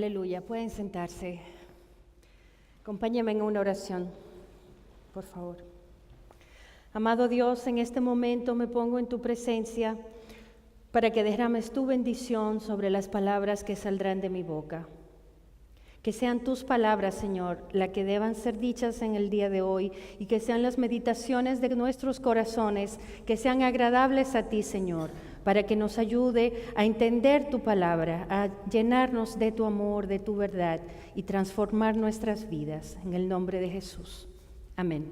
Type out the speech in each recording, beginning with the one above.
Aleluya. Pueden sentarse. Acompáñenme en una oración, por favor. Amado Dios, en este momento me pongo en tu presencia para que derrames tu bendición sobre las palabras que saldrán de mi boca. Que sean tus palabras, Señor, las que deban ser dichas en el día de hoy y que sean las meditaciones de nuestros corazones, que sean agradables a ti, Señor, para que nos ayude a entender tu palabra, a llenarnos de tu amor, de tu verdad y transformar nuestras vidas. En el nombre de Jesús. Amén.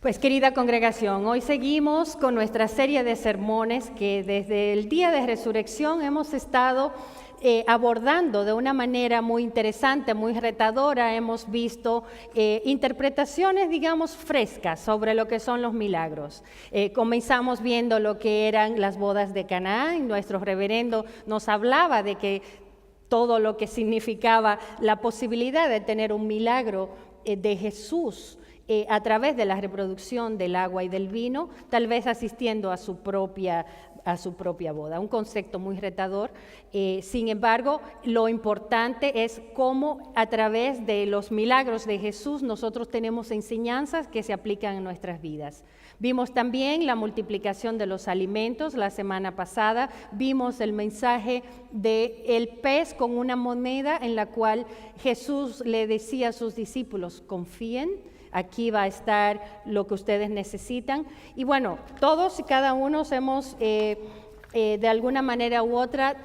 Pues querida congregación, hoy seguimos con nuestra serie de sermones que desde el día de resurrección hemos estado abordando de una manera muy interesante, muy retadora. Hemos visto interpretaciones, digamos, frescas sobre lo que son los milagros. Comenzamos viendo lo que eran las bodas de Caná y nuestro reverendo nos hablaba de que todo lo que significaba la posibilidad de tener un milagro de Jesús a través de la reproducción del agua y del vino, tal vez asistiendo a su propia boda. Un concepto muy retador. Sin embargo, lo importante es cómo a través de los milagros de Jesús nosotros tenemos enseñanzas que se aplican en nuestras vidas. Vimos también la multiplicación de los alimentos la semana pasada. Vimos el mensaje del pez con una moneda en la cual Jesús le decía a sus discípulos, confíen. Aquí va a estar lo que ustedes necesitan. Y bueno, todos y cada uno hemos de alguna manera u otra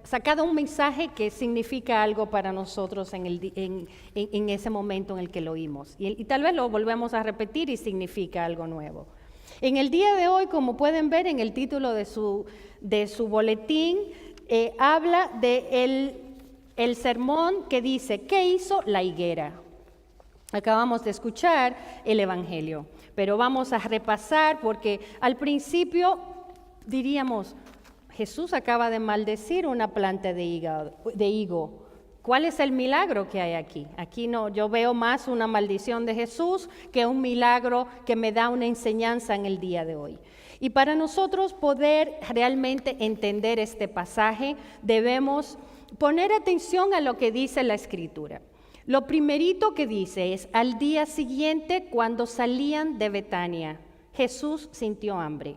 sacado un mensaje que significa algo para nosotros en ese momento en el que lo oímos. Y tal vez lo volvemos a repetir y significa algo nuevo. En el día de hoy, como pueden ver en el título de su boletín, habla de el sermón que dice, ¿qué hizo la higuera? Acabamos de escuchar el Evangelio, pero vamos a repasar porque al principio diríamos, Jesús acaba de maldecir una planta de higo. ¿Cuál es el milagro que hay aquí? Aquí no, yo veo más una maldición de Jesús que un milagro que me da una enseñanza en el día de hoy. Y para nosotros poder realmente entender este pasaje, debemos poner atención a lo que dice la Escritura. Lo primerito que dice es, al día siguiente, cuando salían de Betania, Jesús sintió hambre.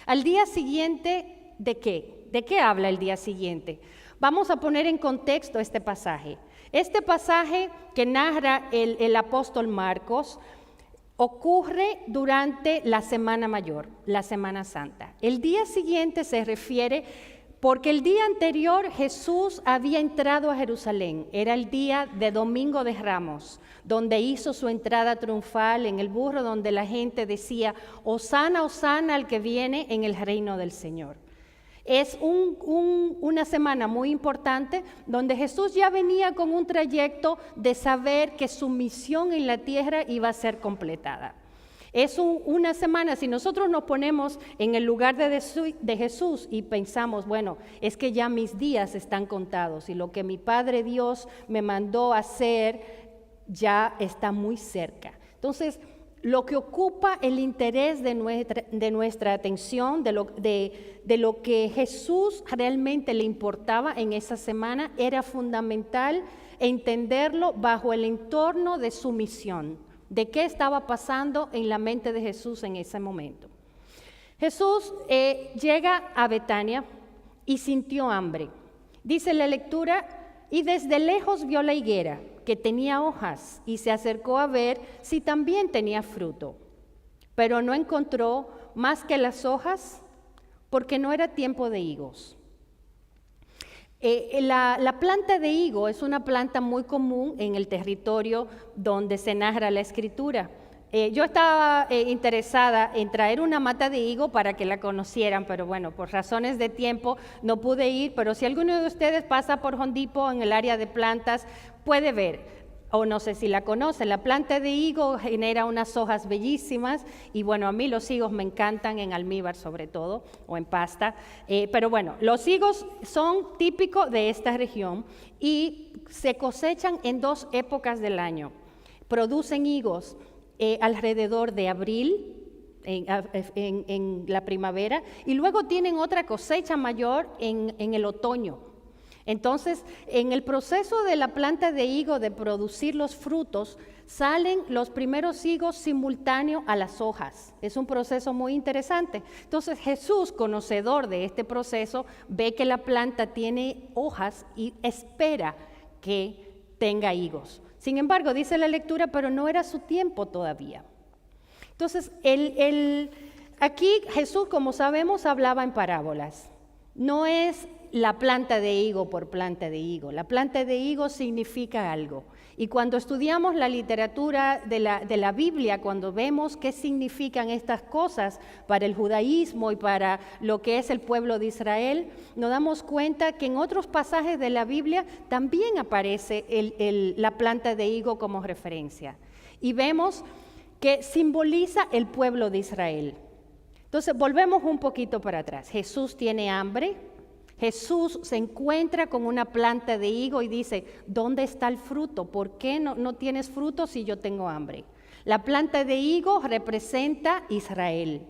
Al día siguiente, ¿de qué? ¿De qué habla el día siguiente? Vamos a poner en contexto este pasaje. Este pasaje que narra el apóstol Marcos ocurre durante la Semana Mayor, la Semana Santa. El día siguiente se refiere porque el día anterior Jesús había entrado a Jerusalén, era el día de Domingo de Ramos, donde hizo su entrada triunfal en el burro, donde la gente decía, Hosana, Hosana al que viene en el reino del Señor. Es una semana muy importante donde Jesús ya venía con un trayecto de saber que su misión en la tierra iba a ser completada. Es una semana, si nosotros nos ponemos en el lugar de Jesús y pensamos, bueno, es que ya mis días están contados y lo que mi Padre Dios me mandó a hacer ya está muy cerca. Entonces, lo que ocupa el interés de nuestra atención, de lo que Jesús realmente le importaba en esa semana, era fundamental entenderlo bajo el entorno de su misión. De qué estaba pasando en la mente de Jesús en ese momento. Jesús llega a Betania y sintió hambre. Dice la lectura, y desde lejos vio la higuera, que tenía hojas, y se acercó a ver si también tenía fruto. Pero no encontró más que las hojas, porque no era tiempo de higos. La planta de higo es una planta muy común en el territorio donde se narra la Escritura. Yo estaba interesada en traer una mata de higo para que la conocieran, pero bueno, por razones de tiempo no pude ir, pero si alguno de ustedes pasa por Home Depot en el área de plantas, puede ver. O no sé si la conocen, la planta de higo genera unas hojas bellísimas y bueno, a mí los higos me encantan en almíbar sobre todo, o en pasta, pero bueno, los higos son típicos de esta región y se cosechan en 2 épocas del año. Producen higos alrededor de abril, en la primavera, y luego tienen otra cosecha mayor en el otoño. Entonces, en el proceso de la planta de higo de producir los frutos, salen los primeros higos simultáneos a las hojas. Es un proceso muy interesante. Entonces Jesús, conocedor de este proceso, ve que la planta tiene hojas y espera que tenga higos. Sin embargo, dice la lectura, pero no era su tiempo todavía. Entonces, aquí Jesús, como sabemos, hablaba en parábolas. No es la planta de higo por planta de higo. La planta de higo significa algo. Y cuando estudiamos la literatura de la Biblia, cuando vemos qué significan estas cosas para el judaísmo y para lo que es el pueblo de Israel, nos damos cuenta que en otros pasajes de la Biblia también aparece la planta de higo como referencia. Y vemos que simboliza el pueblo de Israel. Entonces, volvemos un poquito para atrás. Jesús tiene hambre. Jesús se encuentra con una planta de higo y dice, ¿dónde está el fruto? ¿Por qué no tienes fruto si yo tengo hambre? La planta de higo representa Israel.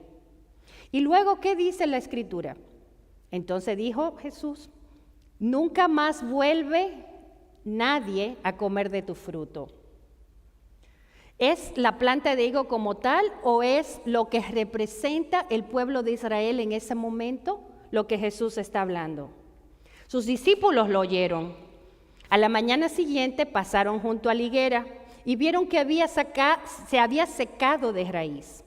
Y luego, ¿qué dice la Escritura? Entonces dijo Jesús, nunca más vuelve nadie a comer de tu fruto. ¿Es la planta de higo como tal o es lo que representa el pueblo de Israel en ese momento? Lo que Jesús está hablando. Sus discípulos lo oyeron. A la mañana siguiente pasaron junto a la higuera y vieron que se había secado de raíz.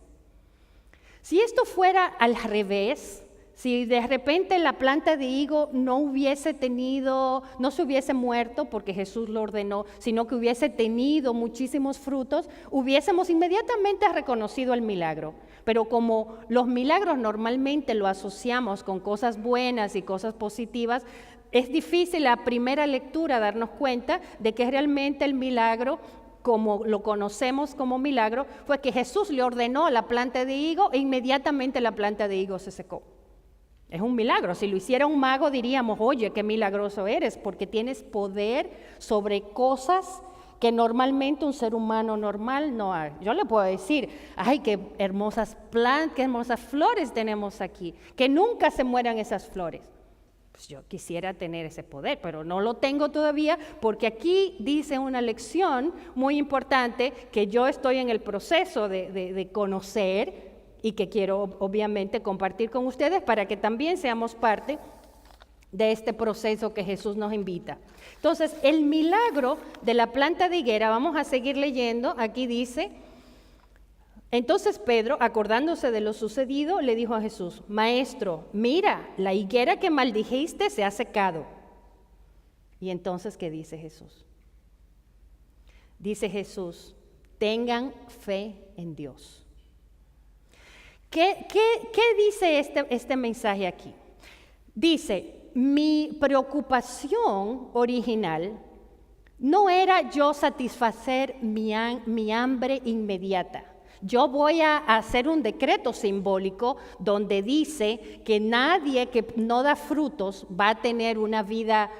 Si esto fuera al revés, si de repente la planta de higo no se hubiese muerto porque Jesús lo ordenó, sino que hubiese tenido muchísimos frutos, hubiésemos inmediatamente reconocido el milagro. Pero como los milagros normalmente lo asociamos con cosas buenas y cosas positivas, es difícil a primera lectura darnos cuenta de que realmente el milagro, como lo conocemos como milagro, fue que Jesús le ordenó a la planta de higo e inmediatamente la planta de higo se secó. Es un milagro. Si lo hiciera un mago diríamos, oye, qué milagroso eres, porque tienes poder sobre cosas que normalmente un ser humano normal no hay. Yo le puedo decir, ay, qué hermosas plantas, qué hermosas flores tenemos aquí, que nunca se mueran esas flores. Pues yo quisiera tener ese poder, pero no lo tengo todavía, porque aquí dice una lección muy importante que yo estoy en el proceso de conocer y que quiero obviamente compartir con ustedes para que también seamos parte de este proceso que Jesús nos invita. Entonces, el milagro de la planta de higuera, vamos a seguir leyendo, aquí dice, entonces Pedro, acordándose de lo sucedido, le dijo a Jesús, Maestro, mira, la higuera que maldijiste se ha secado. Y entonces, ¿qué dice Jesús? Dice Jesús, tengan fe en Dios. ¿Qué dice este mensaje aquí? Dice, mi preocupación original no era yo satisfacer mi hambre inmediata. Yo voy a hacer un decreto simbólico donde dice que nadie que no da frutos va a tener una vida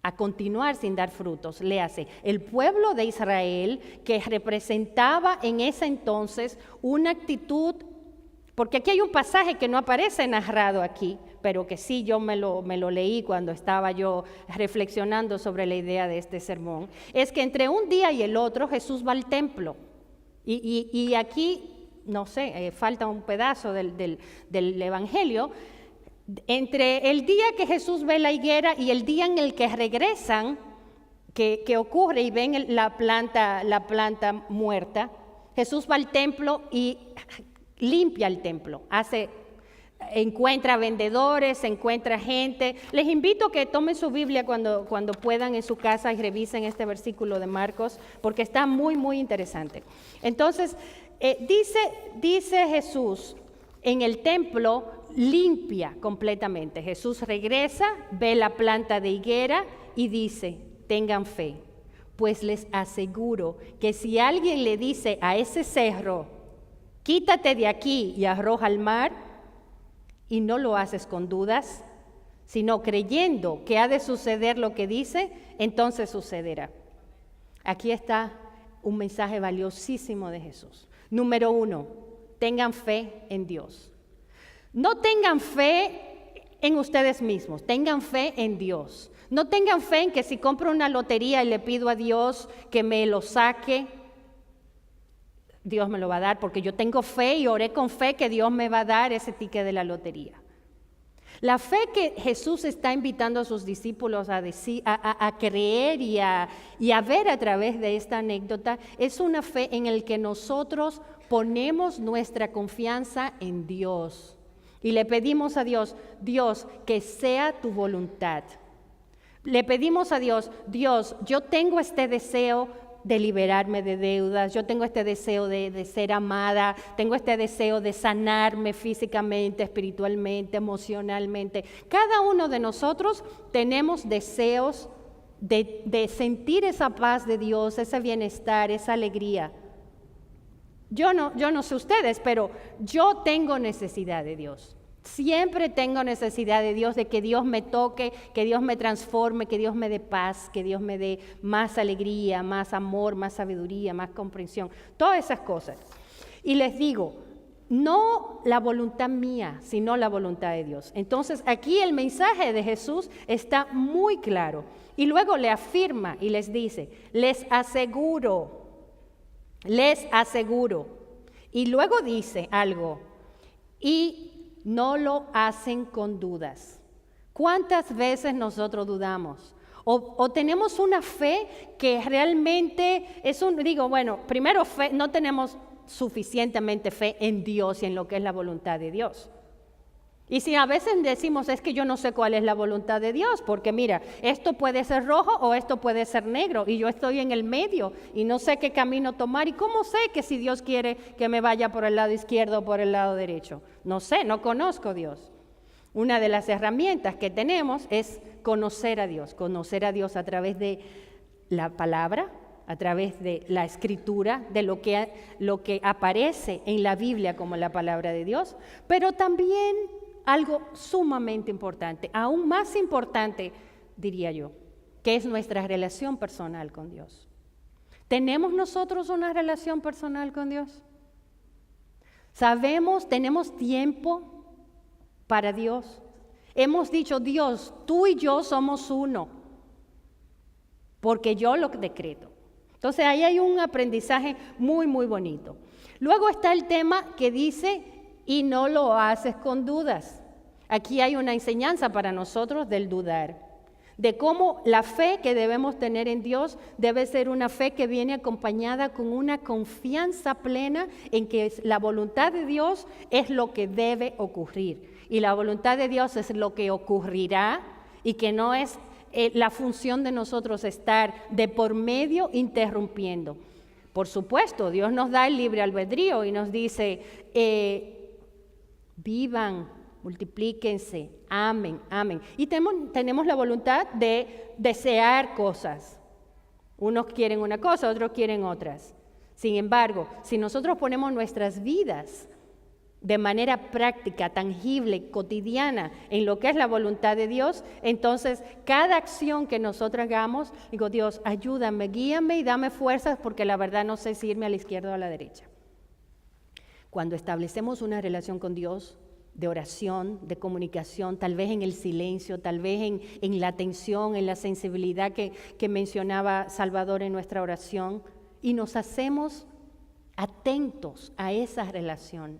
a continuar sin dar frutos. Léase, el pueblo de Israel que representaba en ese entonces una actitud. Porque aquí hay un pasaje que no aparece narrado aquí, pero que sí yo me lo leí cuando estaba yo reflexionando sobre la idea de este sermón. Es que entre un día y el otro Jesús va al templo. Y aquí, no sé, falta un pedazo del Evangelio. Entre el día que Jesús ve la higuera y el día en el que regresan, que ocurre y ven la planta muerta, Jesús va al templo y limpia el templo, encuentra vendedores, encuentra gente. Les invito a que tomen su Biblia cuando puedan en su casa y revisen este versículo de Marcos, porque está muy, muy interesante. Entonces, dice Jesús, en el templo limpia completamente. Jesús regresa, ve la planta de higuera y dice, tengan fe, pues les aseguro que si alguien le dice a ese cerro, quítate de aquí y arroja al mar, y no lo haces con dudas, sino creyendo que ha de suceder lo que dice, entonces sucederá. Aquí está un mensaje valiosísimo de Jesús. Número 1, tengan fe en Dios. No tengan fe en ustedes mismos, tengan fe en Dios. No tengan fe en que si compro una lotería y le pido a Dios que me lo saque, Dios me lo va a dar, porque yo tengo fe y oré con fe que Dios me va a dar ese ticket de la lotería. La fe que Jesús está invitando a sus discípulos a creer y a ver a través de esta anécdota es una fe en la que nosotros ponemos nuestra confianza en Dios y le pedimos a Dios, Dios, que sea tu voluntad. Le pedimos a Dios, Dios, yo tengo este deseo de liberarme de deudas, yo tengo este deseo de ser amada, tengo este deseo de sanarme físicamente, espiritualmente, emocionalmente. Cada uno de nosotros tenemos deseos de sentir esa paz de Dios, ese bienestar, esa alegría. Yo no sé ustedes, pero yo tengo necesidad de Dios. Siempre tengo necesidad de Dios, de que Dios me toque, que Dios me transforme, que Dios me dé paz, que Dios me dé más alegría, más amor, más sabiduría, más comprensión, todas esas cosas. Y les digo, no la voluntad mía, sino la voluntad de Dios. Entonces aquí el mensaje de Jesús está muy claro. Y luego le afirma y les dice, les aseguro. Y luego dice algo, y no lo hacen con dudas. ¿Cuántas veces nosotros dudamos? O tenemos una fe que realmente primero fe, no tenemos suficientemente fe en Dios y en lo que es la voluntad de Dios. Y si a veces decimos, es que yo no sé cuál es la voluntad de Dios, porque mira, esto puede ser rojo o esto puede ser negro, y yo estoy en el medio y no sé qué camino tomar, y cómo sé que si Dios quiere que me vaya por el lado izquierdo o por el lado derecho. No sé, no conozco a Dios. Una de las herramientas que tenemos es conocer a Dios a través de la palabra, a través de la escritura, de lo que aparece en la Biblia como la palabra de Dios, pero también algo sumamente importante, aún más importante, diría yo, que es nuestra relación personal con Dios. ¿Tenemos nosotros una relación personal con Dios? ¿Sabemos, tenemos tiempo para Dios? Hemos dicho, Dios, tú y yo somos uno, porque yo lo decreto. Entonces ahí hay un aprendizaje muy, muy bonito. Luego está el tema que dice, y no lo haces con dudas. Aquí hay una enseñanza para nosotros del dudar, de cómo la fe que debemos tener en Dios debe ser una fe que viene acompañada con una confianza plena en que la voluntad de Dios es lo que debe ocurrir. Y la voluntad de Dios es lo que ocurrirá y que no es la función de nosotros estar de por medio interrumpiendo. Por supuesto, Dios nos da el libre albedrío y nos dice, vivan, multiplíquense, amen. Y tenemos la voluntad de desear cosas. Unos quieren una cosa, otros quieren otras. Sin embargo, si nosotros ponemos nuestras vidas de manera práctica, tangible, cotidiana, en lo que es la voluntad de Dios, entonces cada acción que nosotros hagamos, digo, Dios, ayúdame, guíame y dame fuerzas, porque la verdad no sé si irme a la izquierda o a la derecha. Cuando establecemos una relación con Dios, de oración, de comunicación, tal vez en el silencio, tal vez en la atención, en la sensibilidad que mencionaba Salvador en nuestra oración, y nos hacemos atentos a esa relación,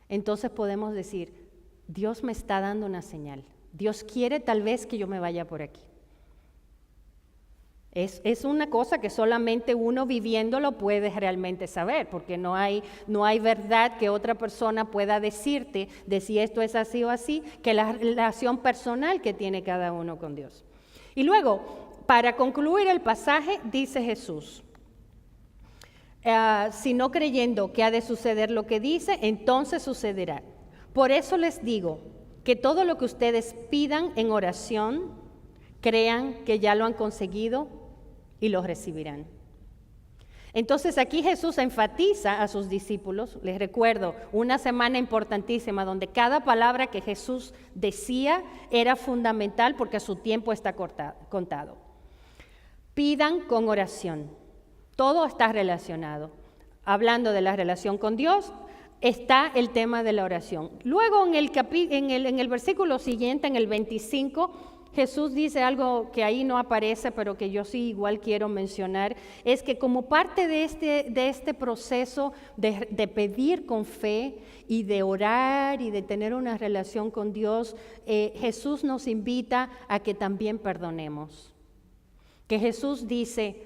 entonces podemos decir, Dios me está dando una señal. Dios quiere tal vez que yo me vaya por aquí. Es una cosa que solamente uno viviéndolo puede realmente saber, porque no hay verdad que otra persona pueda decirte de si esto es así o así, que la relación personal que tiene cada uno con Dios. Y luego, para concluir el pasaje, dice Jesús, si no creyendo que ha de suceder lo que dice, entonces sucederá. Por eso les digo que todo lo que ustedes pidan en oración, crean que ya lo han conseguido y lo recibirán. Entonces aquí Jesús enfatiza a sus discípulos, les recuerdo, una semana importantísima donde cada palabra que Jesús decía era fundamental porque su tiempo está contado. Pidan con oración. Todo está relacionado. Hablando de la relación con Dios, está el tema de la oración. Luego en el versículo siguiente, en el 25, Jesús dice algo que ahí no aparece, pero que yo sí igual quiero mencionar, es que como parte de este proceso de pedir con fe y de orar y de tener una relación con Dios, Jesús nos invita a que también perdonemos. Que Jesús dice,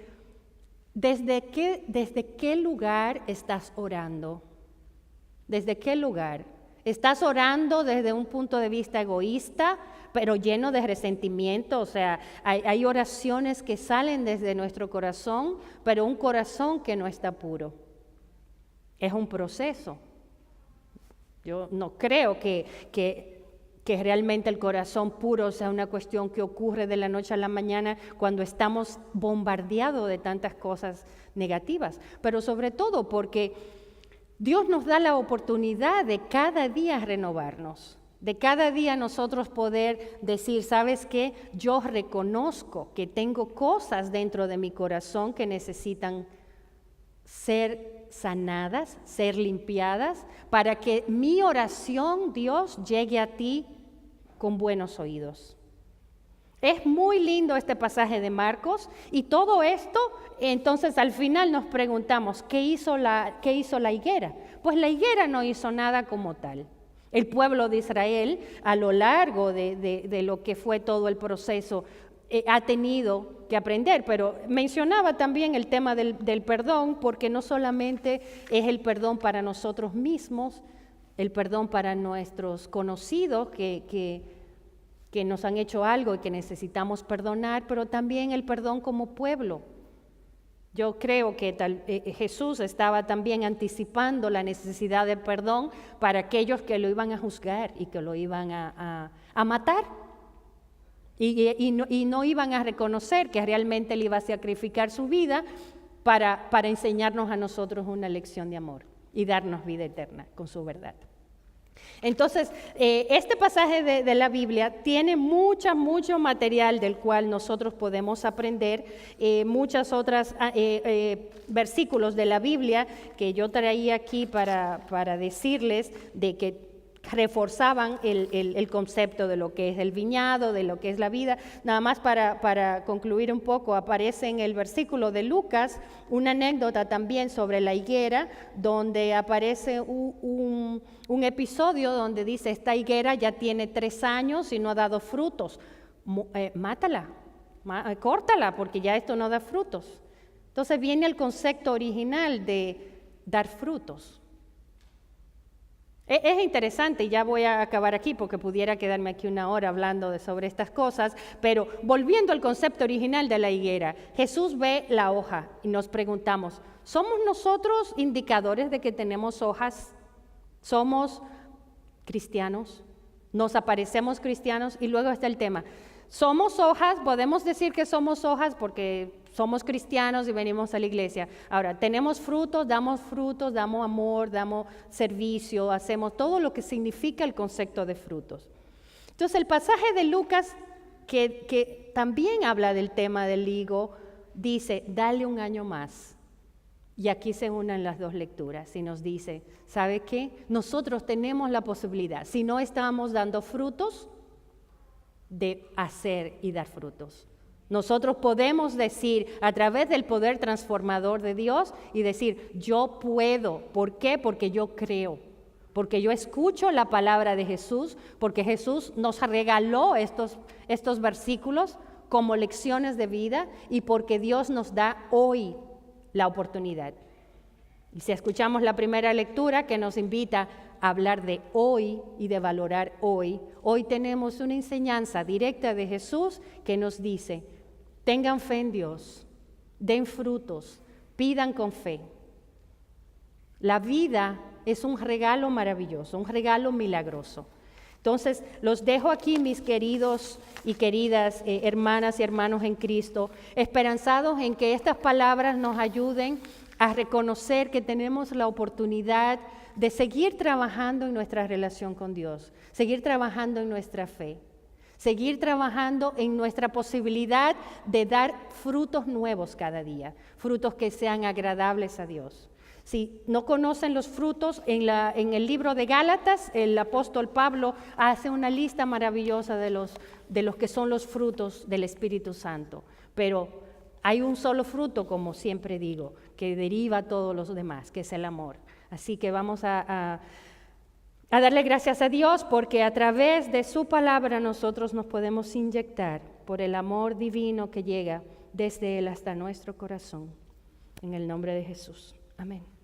¿desde qué lugar estás orando? ¿Desde qué lugar? ¿Estás orando desde un punto de vista egoísta, pero lleno de resentimiento? O sea, hay oraciones que salen desde nuestro corazón, pero un corazón que no está puro. Es un proceso. Yo no creo que realmente el corazón puro sea una cuestión que ocurre de la noche a la mañana cuando estamos bombardeados de tantas cosas negativas, pero sobre todo porque Dios nos da la oportunidad de cada día renovarnos, de cada día nosotros poder decir, ¿sabes qué? Yo reconozco que tengo cosas dentro de mi corazón que necesitan ser sanadas, ser limpiadas, para que mi oración, Dios, llegue a ti con buenos oídos. Es muy lindo este pasaje de Marcos y todo esto, entonces al final nos preguntamos, ¿qué hizo la higuera? Pues la higuera no hizo nada como tal. El pueblo de Israel, a lo largo de lo que fue todo el proceso, ha tenido que aprender, pero mencionaba también el tema del perdón, porque no solamente es el perdón para nosotros mismos, el perdón para nuestros conocidos que nos han hecho algo y que necesitamos perdonar, pero también el perdón como pueblo. Yo creo que Jesús estaba también anticipando la necesidad de perdón para aquellos que lo iban a juzgar y que lo iban a matar. Y no iban a reconocer que realmente Él iba a sacrificar su vida para enseñarnos a nosotros una lección de amor y darnos vida eterna con su verdad. Entonces, este pasaje de la Biblia tiene mucho material del cual nosotros podemos aprender, muchas otras versículos de la Biblia que yo traía aquí para decirles de que reforzaban el concepto de lo que es el viñado, de lo que es la vida. Nada más para concluir un poco, aparece en el versículo de Lucas una anécdota también sobre la higuera, donde aparece un episodio donde dice, esta higuera ya tiene 3 años y no ha dado frutos, mátala, córtala, porque ya esto no da frutos. Entonces viene el concepto original de dar frutos. Es interesante, y ya voy a acabar aquí porque pudiera quedarme aquí 1 hora hablando sobre estas cosas, pero volviendo al concepto original de la higuera, Jesús ve la hoja y nos preguntamos, ¿somos nosotros indicadores de que tenemos hojas? ¿Somos cristianos? ¿Nos aparecemos cristianos? Y luego está el tema, ¿somos hojas? Podemos decir que somos hojas porque somos cristianos y venimos a la iglesia. Ahora, tenemos frutos, damos amor, damos servicio, hacemos todo lo que significa el concepto de frutos. Entonces, el pasaje de Lucas, que también habla del tema del higo, dice, dale 1 año más. Y aquí se unen las dos lecturas y nos dice, ¿sabe qué? Nosotros tenemos la posibilidad, si no estamos dando frutos, de hacer y dar frutos. Nosotros podemos decir a través del poder transformador de Dios y decir, yo puedo. ¿Por qué? Porque yo creo, porque yo escucho la palabra de Jesús, porque Jesús nos regaló estos versículos como lecciones de vida y porque Dios nos da hoy la oportunidad. Y si escuchamos la primera lectura que nos invita a hablar de hoy y de valorar hoy, hoy tenemos una enseñanza directa de Jesús que nos dice, tengan fe en Dios, den frutos, pidan con fe. La vida es un regalo maravilloso, un regalo milagroso. Entonces, los dejo aquí, mis queridos y queridas hermanas y hermanos en Cristo, esperanzados en que estas palabras nos ayuden a reconocer que tenemos la oportunidad de seguir trabajando en nuestra relación con Dios, seguir trabajando en nuestra fe. Seguir trabajando en nuestra posibilidad de dar frutos nuevos cada día, frutos que sean agradables a Dios. Si no conocen los frutos, en el libro de Gálatas, el apóstol Pablo hace una lista maravillosa de los que son los frutos del Espíritu Santo. Pero hay un solo fruto, como siempre digo, que deriva a todos los demás, que es el amor. Así que vamos a darle gracias a Dios porque a través de su palabra nosotros nos podemos inyectar por el amor divino que llega desde Él hasta nuestro corazón. En el nombre de Jesús. Amén.